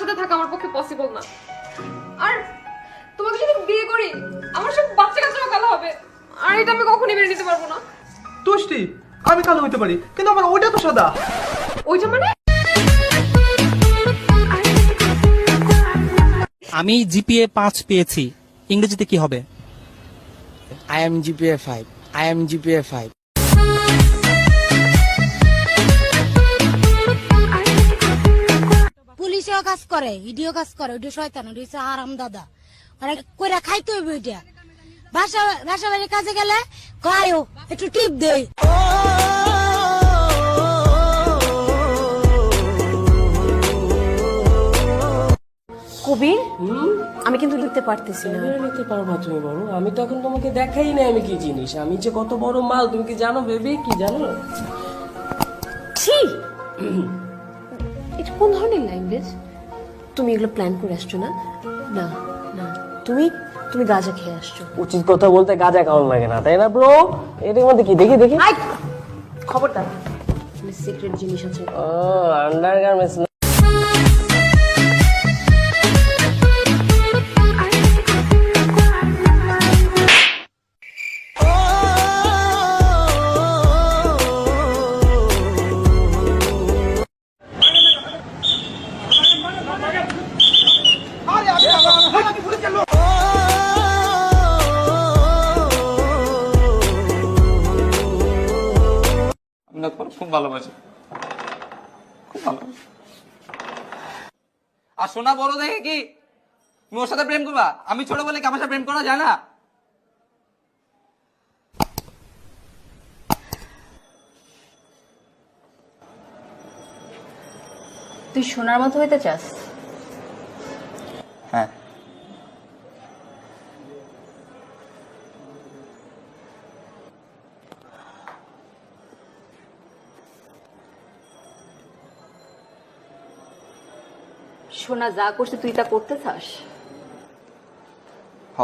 সাথে থাকা আমার পক্ষে পসিবল না। আর তোমাকে যদি বিয়ে করি আমার সব বাচ্চা কাচ্চা কালো হবে, আর এটা আমি কখনোই মেনে নিতে পারবো না। তুষ্টি, আমি কালো হইতে পারি কিন্তু আমার ওইটা তো সাদা। ওইটা মানে? আমি জিপিএ 5 পেয়েছি, ইংরেজিতে কি হবে? I am GPA 5. I am GPA 5. পুলিশও কাজ করে, ইডিও কাজ করে, ওইটা শয়তান, ওইটা হচ্ছে হারাম দাদা। মানে কইরা খাইতে হইবে ওইটা। বাসা বাড়ি কাজে গেলে কয়ও একটু টিপ দেই। কবির, আমি কিন্তু লিখতে পারতেছি না। নিতে পারবা তুমি বলো? আমি তো এখন তোমাকে দেখাই না আমি কি জিনিস, আমি যে কত বড় মাল তুমি কি জানো বেবি? কি জানো? ছি, এটা কোন ধরনের ল্যাঙ্গুয়েজ? তুমি এগুলো প্ল্যান করে আসছো না? না না, তুমি তুমি গাঁজা খেয়ে আসছো। উচিত কথা বলতে গাঁজা খাওয়ানো লাগে না, তাই না ব্রো? এটার মধ্যে কি দেখি দেখি? আই, খবরদার, সিক্রেট জিনিস আছে। ও আন্ডারগার্মেন্টস। খুব ভালোবাসি, খুব ভালোবাসি। আর সোনা বড় দেখে কি তুমি ওর সাথে প্রেম করবা? আমি ছোট বলে কি আমার সাথে প্রেম করা যায় না? তুই সোনার মতো হইতে চাস? হ্যাঁ। সোনা যা করছে তুই তা করতে চাস? হ।